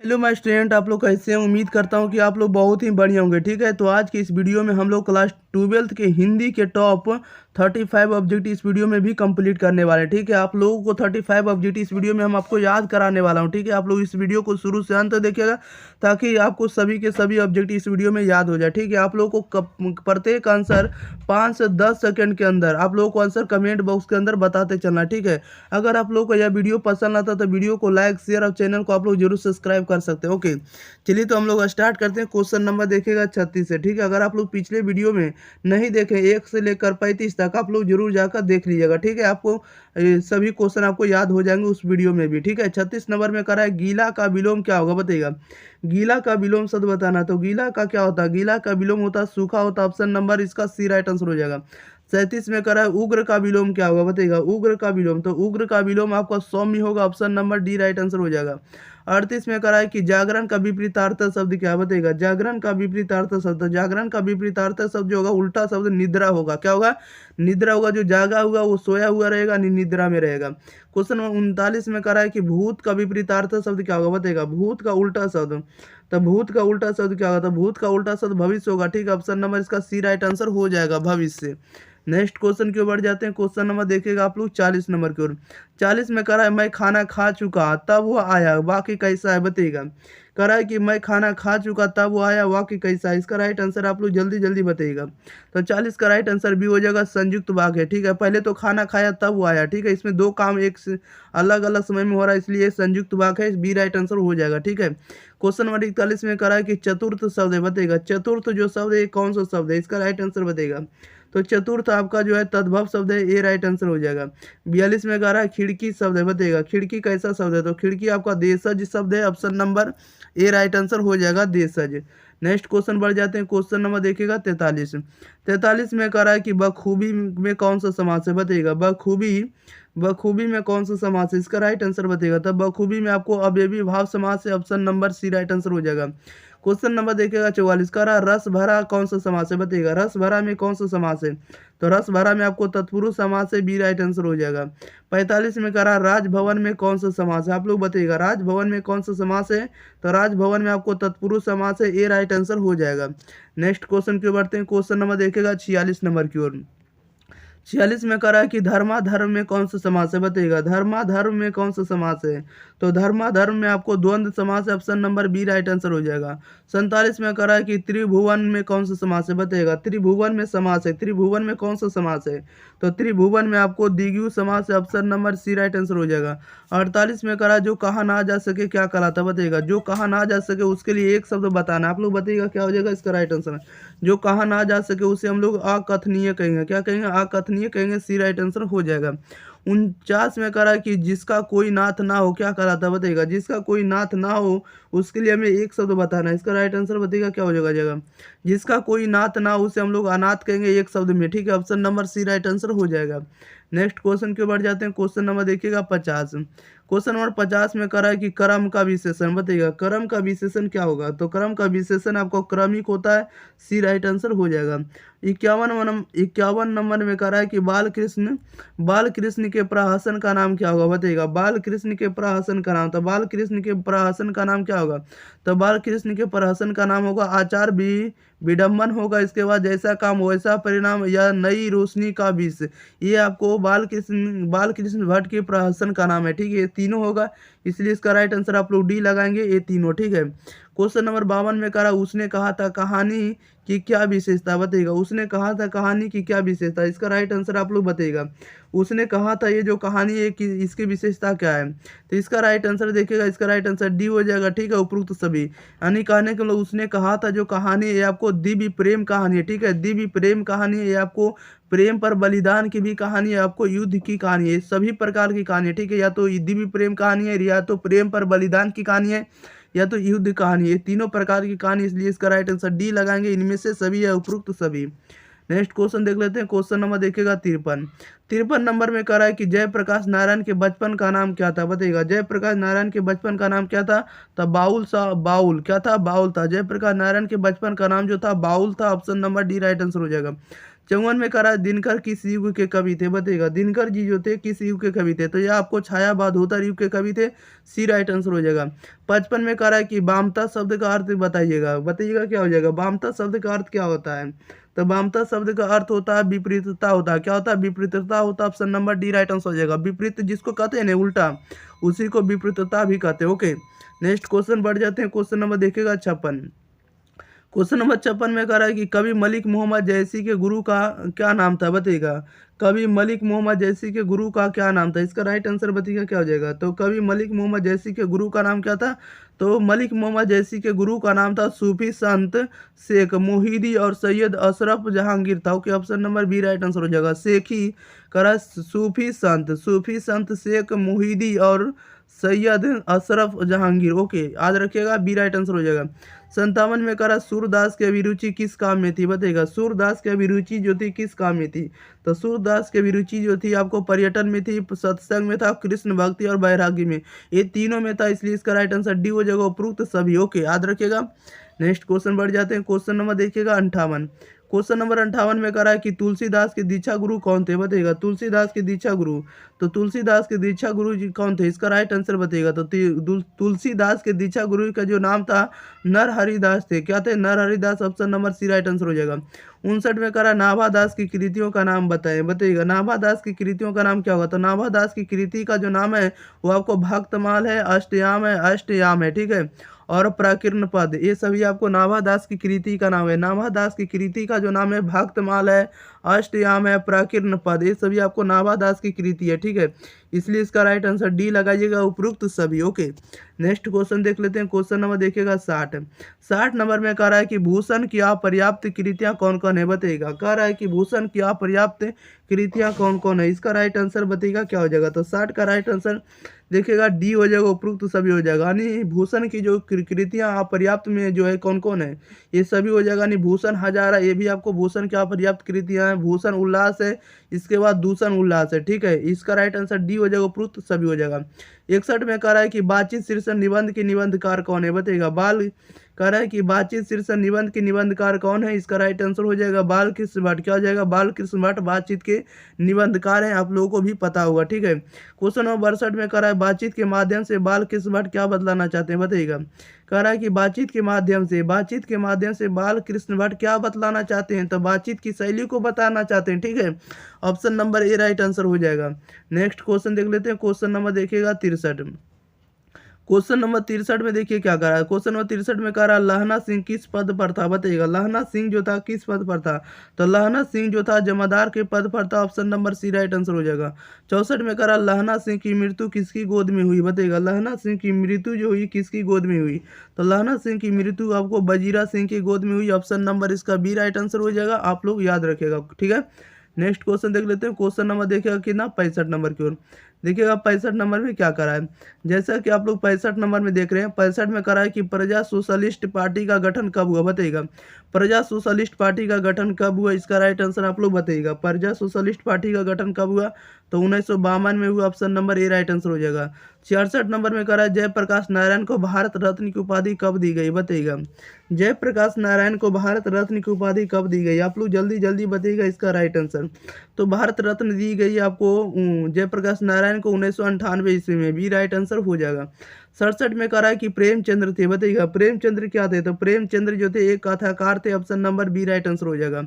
Hello my student, आप लोग कैसे हैं। उम्मीद करता हूं कि आप लोग बहुत ही बढ़िया होंगे। ठीक है, तो आज की इस वीडियो में हम लोग क्लास 12th के हिंदी के टॉप 35 ऑब्जेक्ट इस वीडियो में भी कंप्लीट करने वाले हैं। ठीक है, आप लोगों को 35 ऑब्जेक्ट इस वीडियो में हम आपको याद कराने वाला हूं। ठीक है, आप लोग इस वीडियो को शुरू से अंत तक देखिएगा ताकि आपको सभी के सभी ऑब्जेक्ट इस वीडियो में याद हो जाए। ठीक है, आप लोगों को प्रत्येक आंसर 5 से 10 सेकंड के अंदर आप लोगों को आंसर कमेंट बॉक्स के अंदर बताते चलना। ठीक है, अगर आप लोगों को यह वीडियो पसंद आता तो वीडियो को लाइक शेयर और चैनल को आप लोग जरूर सब्सक्राइब कर सकते हैं। ओके, चलिए तो हम लोग स्टार्ट करते हैं। क्वेश्चन नंबर देखिएगा 36 से। ठीक है, अगर आप लोग पिछले वीडियो में नहीं देखे 1 से लेकर 35 तक आप लोग जरूर जाकर देख लीजिएगा। ठीक है, आपको सभी क्वेश्चन आपको याद हो जाएंगे उस वीडियो में भी। ठीक है, 36 नंबर में करा है गीला का विलोम क्या होगा, बताइएगा। गीला का विलोम शब्द बताना, तो गीला का क्या होता है, गीला का विलोम होता है सूखा होता है। ऑप्शन नंबर इसका सी राइट आंसर हो जाएगा। 37 में करा है उग्र का विलोम क्या होगा, बताइएगा। उग्र का विलोम, तो उग्र का विलोम आपका सौम्य होगा। Option number D right answer हो जाएगा। 38 में करा है कि जागरण का विपरीतार्थ शब्द क्या है, बताइएगा। जागरण का विपरीतार्थ शब्द, जागरण का विपरीतार्थ शब्द जो होगा उल्टा शब्द निद्रा होगा। क्या होगा, निद्रा होगा। जो जागा हुआ वो सोया हुआ रहेगा, निद्रा में रहेगा। क्वेश्चन नंबर 39 में करा है कि भूत का विपरीतार्थ शब्द क्या होगा, बताइएगा। भूत का उल्टा शब्द, तो भूत का उल्टा शब्द क्या होगा, तो भूत का उल्टा शब्द भविष्य होगा। ठीक है, ऑप्शन नंबर इसका सी राइट आंसर हो जाएगा, भविष्य। नेक्स्ट क्वेश्चन की ओर बढ़ जाते हैं। क्वेश्चन नंबर देखिएगा आप लोग 40 नंबर की ओर। 40 में करा है मैं खाना खा चुका तब वो आया, वाक्य कैसा है, बताइएगा। करा है कि मैं खाना खा चुका तब वो आया, वाक्य कैसा है। इसका राइट आंसर आप लोग जल्दी जल्दी बताइएगा। तो 40 का राइट आंसर भी हो जाएगा, संयुक्त वाक्य। ठीक है, पहले तो खाना खाया तब वो आया। ठीक है, इसमें दो काम एक अलग अलग समय में हो रहा है, इसलिए संयुक्त वाक्य है, बी राइट आंसर हो जाएगा। ठीक है, क्वेश्चन नंबर 41 में करा है कि चतुर्थ शब्द है, बताइएगा। चतुर्थ जो शब्द है कौन सा शब्द है, इसका राइट आंसर बताइएगा। तो चतुर्थ आपका जो है तद्भव शब्द है, ए राइट आंसर हो जाएगा। 42 में कह रहा है खिड़की शब्द है, बताइएगा। खिड़की कैसा शब्द है, तो खिड़की आपका देशज शब्द है। Option number A right answer हो जाएगा, देशज। नेक्स्ट क्वेश्चन बढ़ जाते हैं। क्वेश्चन नंबर देखिएगा 43। 43 में कह रहा है कि बखूबी में कौन सा समास है, बताइएगा। बखूबी, बखूबी में कौन सा समास है, इसका राइट आंसर बताइएगा। तब बखूबी में आपको अव्ययी भाव समास है। Option number C right answer हो जाएगा। क्वेश्चन नंबर देखिएगा 44 का रहा रस भरा कौन सा समास है, बताइएगा। रस भरा में कौन सा समास है, तो रस भरा में आपको तत्पुरुष समास है, बी राइट आंसर हो जाएगा। 45 में कह रहा राजभवन में कौन सा समास है, आप लोग बताइएगा। राजभवन में कौन सा समास है, तो राजभवन में आपको तत्पुरुष समास है, ए राइट आंसर हो जाएगा। नेक्स्ट क्वेश्चन की ओर बढ़ते हैं। क्वेश्चन नंबर देखिएगा 46 नंबर की ओर। 46 में करा है कि धर्माधर्म में कौन सा समास है, बताइएगा। धर्माधर्म में कौन सा समास है, तो धर्माधर्म में आपको द्वंद्व समास है। Option number B right answer हो जाएगा। 47 में करा है कि त्रिभुवन में कौन सा समास है, बताइएगा। त्रिभुवन में समास है, त्रिभुवन में कौन सा समास है, तो त्रिभुवन में आपको द्विगु समास है। Option number C right answer हो जाएगा। 48 में करा जो कहा ना जा सके क्या कहलाता है, बताइएगा। जो कहा ना जा सके उसके लिए एक शब्द बताना, आप लोग बताइएगा क्या हो जाएगा, इसका राइट आंसर। जो कहा ना जा सके उसे हम लोग अकथनीय कहेंगे, क्या कहेंगे, अकथनीय कहेंगे, सी राइट आंसर हो जाएगा। 49 में करा कि जिसका कोई नाथ ना हो क्या कहलाता है, बताइएगा। जिसका कोई नाथ ना हो उसके लिए हमें एक शब्द बताना है, इसका राइट आंसर बताइएगा क्या हो जाएगा। जिसका कोई नाथ ना हो उसे हम लोग अनाथ कहेंगे एक शब्द में। ठीक है, option number C right answer हो जाएगा। नेक्स्ट क्वेश्चन के बढ़ जाते हैं। क्वेश्चन नंबर देखिएगा 50। क्वेश्चन नंबर 50 में करा है कि क्रम का विशेषण, बताइएगा। क्रम का विशेषण क्या होगा, तो क्रम का विशेषण आपको क्रमिक होता है, सी राइट आंसर हो जाएगा। 51 नंबर में करा है कि बाल कृष्ण के प्रहसन का नाम क्या होगा, बताइएगा। बाल कृष्ण के प्रहसन का नाम, तो बाल कृष्ण के प्रहसन का नाम क्या होगा, तो बाल कृष्ण के प्रहसन का नाम होगा आचार विडम्बन होगा। इसके बाद जैसा काम वैसा परिणाम या नई रोशनी का विष, ये आपको बाल कृष्ण भट्ट के प्रहसन का नाम है। ठीक है, ये तीनों होगा, इसलिए इसका राइट आंसर आप लोग डी लगाएंगे, ये तीनों। ठीक है, क्वेश्चन नंबर 52 में करा उसने कहा था कहानी की क्या विशेषता, बताइएगा। उसने कहा था कहानी की क्या विशेषता, इसका राइट आंसर आप लोग बताइएगा। उसने कहा था ये जो कहानी है कि इसकी विशेषता क्या है, तो इसका राइट आंसर देखिएगा, इसका राइट आंसर डी हो जाएगा। ठीक है, उपरोक्त सभी, यानी कहने के मतलब उसने कहा था जो कहानी है आपको दिव्य प्रेम कहानी है। ठीक है, दिव्य प्रेम कहानी है, आपको प्रेम पर बलिदान की भी कहानी है, आपको युद्ध की कहानी है, सभी प्रकार की कहानी है। ठीक है, या तो दिव्य प्रेम कहानी है, या तो प्रेम पर बलिदान की कहानी है, या तो युद्ध कहानी है, तीनों प्रकार की कहानी, इसलिए इसका राइट आंसर डी लगाएंगे। इनमें से सभी है, उपरोक्त सभी। नेक्स्ट क्वेश्चन देख लेते हैं। क्वेश्चन नंबर देखिएगा 53। 53 नंबर में कह रहा है कि जयप्रकाश नारायण के बचपन का नाम क्या था, बताइएगा। जयप्रकाश नारायण के बचपन का नाम क्या था, तो बाउल बाउल क्या था, बाउल था। जयप्रकाश नारायण के बचपन का नाम जो था बाउल था। Option number D right answer हो जाएगा। 54 में करा दिनकर किस युग के कवि थे, बताइएगा। दिनकर जी जो थे किस युग के कवि थे, तो यह आपको छायावाद होतर युग के कवि थे, सी राइट आंसर हो जाएगा। 55 में करा कि वामता शब्द का अर्थ बताइएगा, बताइएगा क्या हो जाएगा। वामता शब्द का अर्थ क्या होता है, तो वामता शब्द का अर्थ होता है विपरीतता होता है, क्या होता है, विपरीतता होता है। Option number D right answer हो जाएगा। विपरीत जिसको कहते हैं ना उल्टा, उसी को विपरीतता भी कहते हैं। ओके, नेक्स्ट क्वेश्चन बढ़ जाते हैं। क्वेश्चन नंबर देखिएगा 56। क्वेश्चन नंबर 56 में कह रहा है कि कवि मलिक मोहम्मद जैसी के गुरु का क्या नाम था, बताइएगा। कवि मलिक मोहम्मद जैसी के गुरु का क्या नाम था, इसका राइट आंसर बताइएगा क्या हो जाएगा। तो कवि मलिक मोहम्मद जैसी के गुरु का नाम क्या था, तो मलिक मोहम्मद जैसी के गुरु का नाम था सूफी संत शेख मोहिदी और सैयद अशरफ जहांगीर था। Okay, option number B right answer हो जाएगा। शेखी करा सूफी संत शेख मोहिदी और सैयद अशरफ जहांगीर। ओके, याद रखिएगा, बी राइट आंसर हो जाएगा। 57 में करा सूरदास की अभिरुचि किस काम में थी, बताइएगा। सूरदास की अभिरुचि जो थी किस काम में थी, तो सूरदास की अभिरुचि जो थी आपको पर्यटन में थी, सत्संग में था, कृष्ण भक्ति और वैराग्य में, ये तीनों में था, इसलिए इसका राइट आंसर डी हो जाएगा, उपरोक्त सभी। ओके, याद रखिएगा। नेक्स्ट क्वेश्चन बढ़ जाते हैं। क्वेश्चन नंबर देखिएगा 58। क्वेश्चन नंबर 58 में करा है कि तुलसीदास के दीक्षा गुरु कौन थे, बताइएगा। तुलसीदास के दीक्षा गुरु, तो तुलसीदास के दीक्षा गुरु जी कौन थे, इसका राइट आंसर बताइएगा। तो तुलसीदास के दीक्षा गुरु का जो नाम था नरहरिदास थे, क्या थे, Narharidas. Option number C right answer हो जाएगा। 59 में करा नाभादास की कृतियों का नाम बताएं, बताइएगा। नाभादास की कृतियों का नाम क्या होगा, तो नाभादास की कृति का जो नाम है वो आपको भक्तमाल है, अष्टयाम है, ठीक है, और प्राकीर्ण पद, ये सभी आपको नाभादास की कृति का नाम है। नाभादास की कृति का जो नाम है भक्तमाल है, अष्टयाम है, प्राकीर्ण पद, ये सभी आपको नाभादास की कृति है, ठीक है, इसलिए इसका राइट आंसर डी लगाइएगा, उपरोक्त सभी। ओके, नेक्स्ट क्वेश्चन देख लेते हैं। क्वेश्चन नंबर देखिएगा 60 नंबर में कह रहा है कि भूषण की अपर्याप्त कृतियां कौन कौन है, बताइएगा। कह रहा है कि भूषण की अपर्याप्त कृतियां कौन कौन है, इसका राइट आंसर बताइएगा क्या हो जाएगा। तो 60 का राइट आंसर देखिएगा डी हो जाएगा, उपरोक्त सभी हो जाएगा। यानी भूषण की जो कृतियां अपर्याप्त में जो है कौन कौन है, ये सभी हो जाएगा। यानी भूषण हजारा, ये भी आपको भूषण की अपर्याप्त कृतियां हैं। भूषण उल्लास है, इसके बाद दूषण उल्लास है, ठीक है, इसका राइट आंसर डी हो जाएगा, उपरोक्त सभी हो जाएगा। 61 में कह रहा है कि बातचीत शीर्षक निबंध के निबंधकार कौन है, बताइएगा। कह रहा है कि बातचीत शीर्षक निबंध के निबंधकार कौन है, इसका राइट आंसर हो जाएगा बाल कृष्ण भट्ट। क्या हो जाएगा, बाल कृष्ण भट्ट बातचीत के निबंधकार हैं, आप लोगों को भी पता होगा, ठीक है। क्वेश्चन नंबर 62 में कह रहा है बातचीत के माध्यम से बाल कृष्ण भट्ट क्या बतलाना चाहते हैं, बताइएगा। कह रहा है कि बातचीत के माध्यम से बाल कृष्ण भट्ट क्या बतलाना चाहते हैं, तो बातचीत की शैली को बताना चाहते हैं, ठीक है, option number A right answer हो जाएगा। नेक्स्ट क्वेश्चन देख लेते हैं। क्वेश्चन नंबर देखिएगा 63। क्वेश्चन नंबर 63 में देखिए क्या कर रहा है। क्वेश्चन नंबर 63 में कह रहा है लहना सिंह किस पद पर था, बताइएगा। लहना सिंह जो था किस पद पर था, तो लहना सिंह जो था जमादार के पद पर था, option number C right answer हो जाएगा। 64 में कह रहा लहना सिंह की मृत्यु किसकी गोद में हुई, बताइएगा। लहना सिंह की मृत्यु जो हुई किसकी गोद में हुई, तो लहना सिंह की मृत्यु आपको वजीरा सिंह की गोद में हुई, ऑप्शन नंबर इसका बी राइट आंसर हो जाएगा, आप लोग याद रखेगा, ठीक है। नेक्स्ट क्वेश्चन देख लेते हैं। क्वेश्चन नंबर देखिएगा कितना, 65 नंबर की ओर देखिएगा। 65 नंबर में क्या करा है, जैसा कि आप लोग 65 नंबर में देख रहे हैं, 65 में करा है कि प्रजा सोशलिस्ट पार्टी का गठन कब हुआ, बताइएगा। प्रजा सोशलिस्ट पार्टी का गठन कब हुआ, इसका राइट आंसर आप लोग बताइएगा। प्रजा सोशलिस्ट पार्टी का गठन कब हुआ, तो 1952 में हुआ, option number A right answer हो जाएगा। 66 नंबर में करा है जयप्रकाश नारायण को भारत रत्न की उपाधि कब दी गई, बताइएगा। जयप्रकाश नारायण को भारत रत्न की उपाधि कब दी गई, आप लोग जल्दी जल्दी बताइएगा इसका राइट आंसर। तो भारत रत्न दी गई आपको जयप्रकाश नारायण को 1998 ईस्वी में, बी राइट आंसर हो जाएगा। 67 में कह रहा है कि प्रेमचंद्र थे, बताइएगा। प्रेमचंद्र क्या थे, तो प्रेमचंद्र जो थे एक कथाकार थे, option number B right answer हो जाएगा।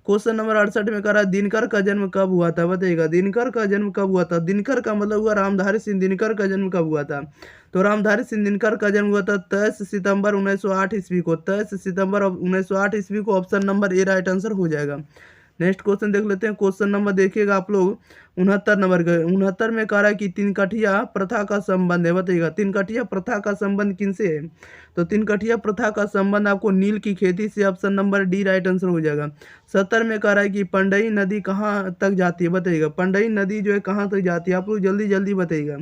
क्वेश्चन नंबर 68 में कह रहा है दिनकर का जन्म कब हुआ था, बताइएगा। दिनकर का जन्म कब हुआ था, दिनकर का मतलब हुआ रामधारी सिंह दिनकर का जन्म कब हुआ था, तो रामधारी सिंह दिनकर का जन्म हुआ था 23 सितंबर 1908 ईस्वी को, 23 सितंबर 1908 ईस्वी को, option number A right answer हो जाएगा। नेक्स्ट क्वेश्चन देख लेते हैं। क्वेश्चन नंबर देखिएगा आप लोग 69 नंबर का। 69 में कह रहा है कि तिनकठिया प्रथा का संबंध है, बताइएगा। तिनकठिया प्रथा का संबंध किनसे है, तो तिनकठिया प्रथा का संबंध आपको नील की खेती से, option number D right answer हो जाएगा। 70 में कह रहा है कि पंडई नदी कहाँ तक जाती है, बताइएगा। पंडई नदी जो है कहाँ तक जाती है, आप लोग जल्दी जल्दी बताइएगा।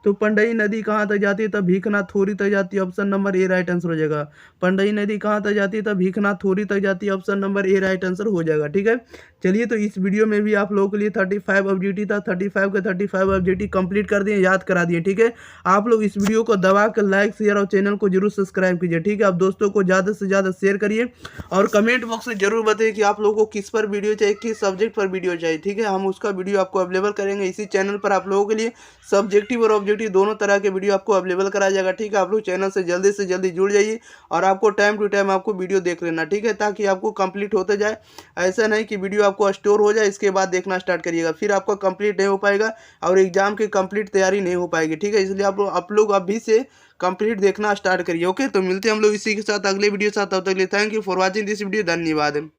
तो पंडई नदी कहाँ तक जाती है, तब भीखनाथ थोरी तक जाती है, option number A right answer हो जाएगा। पंडई नदी कहाँ तक जाती है, तब भीखनाथ थोरी तक जाती है, option number A right answer हो जाएगा। ठीक है, चलिए तो इस वीडियो में भी आप लोगों के लिए 35 ऑब्जेक्टिव था, 35 के 35 ऑब्जेक्टिव कंप्लीट कर दिए, याद करा दिए। ठीक है, आप लोग इस वीडियो को दबा कर लाइक शेयर और चैनल को जरूर सब्सक्राइब कीजिए। ठीक है, आप दोस्तों को ज़्यादा से ज़्यादा शेयर करिए और कमेंट बॉक्स में जरूर बताइए कि आप लोगों को किस पर वीडियो चाहिए, किस सब्जेक्ट पर वीडियो चाहिए। ठीक है, हम उसका वीडियो आपको अवेलेबल करेंगे इसी चैनल पर। आप लोगों के लिए सब्जेक्टिव और ऑब्जेक्टिव दोनों तरह के वीडियो आपको अवेलेबल कराया जाएगा। ठीक है, आप लोग चैनल से जल्दी जुड़ जाइए और आपको टाइम टू टाइम आपको वीडियो देख लेना। ठीक है, ताकि आपको कंप्लीट होते जाए, ऐसा नहीं कि वीडियो आपको स्टोर हो जाए इसके बाद देखना स्टार्ट करिएगा, फिर आपका कंप्लीट नहीं हो पाएगा और एग्जाम की कंप्लीट तैयारी नहीं हो पाएगी। ठीक है, इसलिए आप लोग अभी से कंप्लीट देखना स्टार्ट करिए। ओके, तो मिलते हैं हम लोग इसी के साथ अगले वीडियो के साथ। तब तक के लिए thank you for watching this video. धन्यवाद।